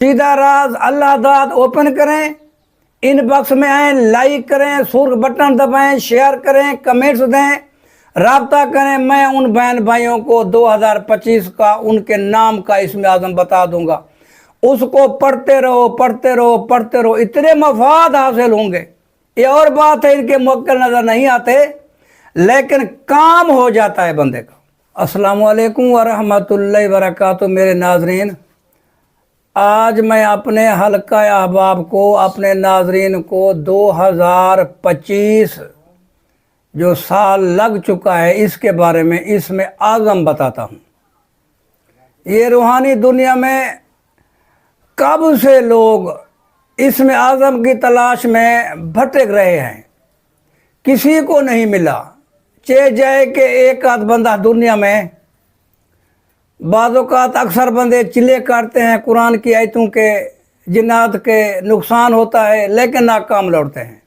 سیدھا راز اللہ داد اوپن کریں، ان باکس میں آئیں، لائک کریں، سرخ بٹن دبائیں، شیئر کریں، کمنٹس دیں، رابطہ کریں۔ میں ان بہن بھائیوں کو 2025 کا ان کے نام کا اسم اعظم بتا دوں گا، اس کو پڑھتے رہو پڑھتے رہو پڑھتے رہو، اتنے مفاد حاصل ہوں گے۔ یہ اور بات ہے ان کے موکل نظر نہیں آتے لیکن کام ہو جاتا ہے بندے کا۔ السلام علیکم ورحمۃ اللہ وبرکاتہ میرے ناظرین، آج میں اپنے حلقہ احباب کو، اپنے ناظرین کو 2025 جو سال لگ چکا ہے اس کے بارے میں اسم اعظم بتاتا ہوں۔ یہ روحانی دنیا میں کب سے لوگ اسم اعظم کی تلاش میں بھٹک رہے ہیں، کسی کو نہیں ملا۔ چہ جائے کہ ایک آدھ بندہ دنیا میں، بعض اوقات اکثر بندے چلے کاٹتے ہیں قرآن کی آیتوں کے، جنات کے نقصان ہوتا ہے لیکن ناکام لوٹتے ہیں۔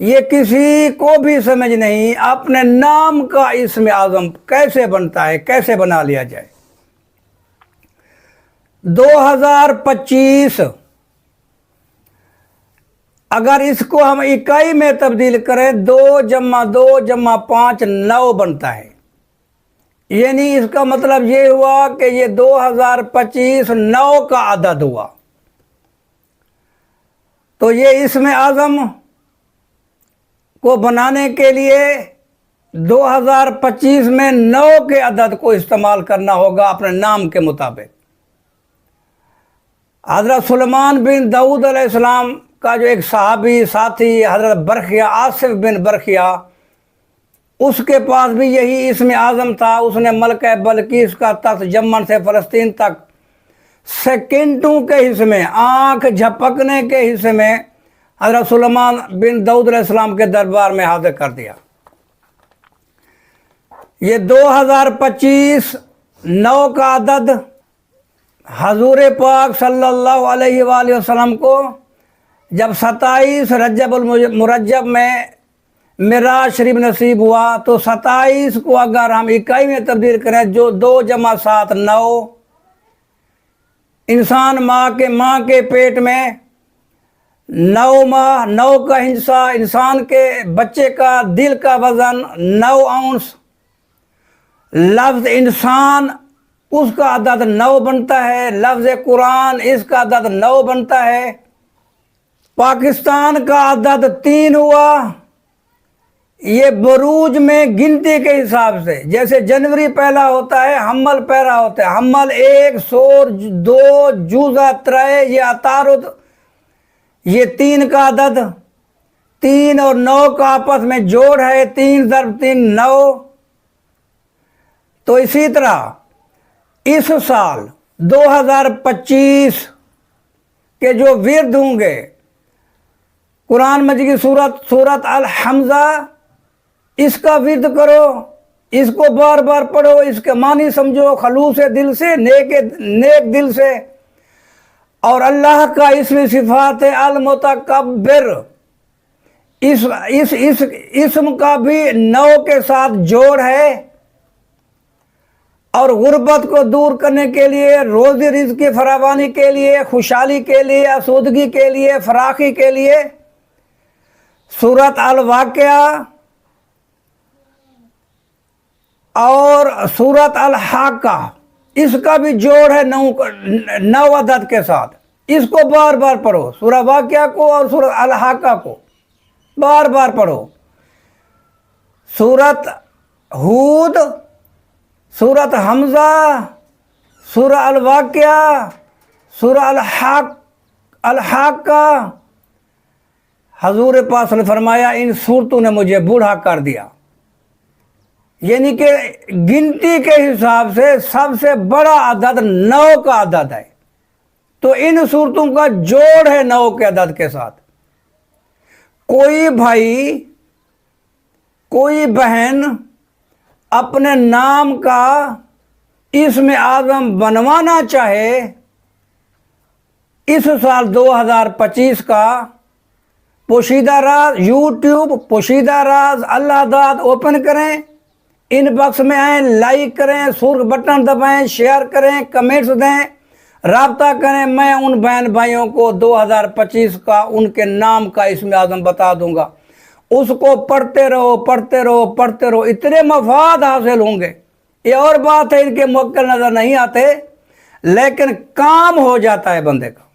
یہ کسی کو بھی سمجھ نہیں اپنے نام کا اسم اعظم کیسے بنتا ہے، کیسے بنا لیا جائے۔ 2025 اگر اس کو ہم اکائی میں تبدیل کریں، 2 + 2 + 5 9 بنتا ہے۔ یعنی اس کا مطلب یہ ہوا کہ یہ 2025 9 کا عدد ہوا۔ تو یہ اسم اعظم کو بنانے کے لیے 2025 میں 9 کے عدد کو استعمال کرنا ہوگا اپنے نام کے مطابق۔ حضرت سلیمان بن داؤد علیہ السلام کا جو ایک صحابی ساتھی حضرت برخیہ، آصف بن برخیہ، اس کے پاس بھی یہی اسم اعظم تھا۔ اس نے ملکہ بلقیس کا تخت یمن سے فلسطین تک سیکنڈوں کے حصے میں، آنکھ جھپکنے کے حصے میں حضرت سلیمان بن داؤد علیہ السلام کے دربار میں حاضر کر دیا۔ یہ 2025 9 کا عدد حضور پاک صلی اللہ علیہ وآلہ وسلم کو جب 27 رجب المرجب میں معراج شریف نصیب ہوا، تو 27 کو اگر ہم اکائی میں تبدیل کریں، جو 2 + 7 9، انسان ماں کے پیٹ میں 9 ماہ 9 کا ہندسہ، انسان کے بچے کا دل کا وزن 9 اونس، لفظ انسان اس کا عدد 9 بنتا ہے، لفظ قرآن اس کا عدد 9 بنتا ہے۔ پاکستان کا عدد 3 ہوا۔ یہ بروج میں گنتی کے حساب سے، جیسے جنوری پہلا ہوتا ہے، حمل پہلا ہوتا ہے، حمل 1 سور 2 جوزہ 3، یہ عطارد، یہ 3 کا عدد، 3 اور 9 کا آپس میں جوڑ ہے، 3 × 3 9۔ تو اسی طرح اس سال 2025 کے جو ورد ہوں گے، قرآن مجید کی سورت الحمزہ، اس کا ورد کرو، اس کو بار بار پڑھو، اس کے معنی سمجھو خلوص دل سے، نیک دل سے۔ اور اللہ کا اسم صفات ہے المتکبر، اس اسم کا بھی 9 کے ساتھ جوڑ ہے۔ اور غربت کو دور کرنے کے لیے، روزی رزق کی فراوانی کے لیے، خوشحالی کے لیے، آسودگی کے لیے، فراخی کے لیے سورت الواقعہ اور سورت الحاقہ، اس کا بھی جوڑ ہے 9 عدد کے ساتھ۔ اس کو بار بار پڑھو، سورہ واقعہ کو اور سورت الحاقہ کو بار بار پڑھو۔ سورت ہود، سورت حمزہ، سورہ الواقعہ، سورہ الحاقہ، حضور پاک نے فرمایا ان صورتوں نے مجھے بوڑھا کر دیا۔ یعنی کہ گنتی کے حساب سے سب سے بڑا عدد 9 کا عدد ہے، تو ان صورتوں کا جوڑ ہے 9 کے عدد کے ساتھ۔ کوئی بھائی، کوئی بہن اپنے نام کا اسم اعظم بنوانا چاہے اس سال 2025 کا، پوشیدہ راز یوٹیوب پوشیدہ راز اللہ داد اوپن کریں، ان باکس میں آئیں، لائک کریں، سرخ بٹن دبائیں، شیئر کریں، کمنٹس دیں، رابطہ کریں، میں ان بہن بھائیوں کو 2025 کا ان کے نام کا اسم اعظم بتا دوں گا، اس کو پڑھتے رہو پڑھتے رہو پڑھتے رہو، اتنے مفاد حاصل ہوں گے۔ یہ اور بات ہے ان کے موکل نظر نہیں آتے لیکن کام ہو جاتا ہے بندے کا۔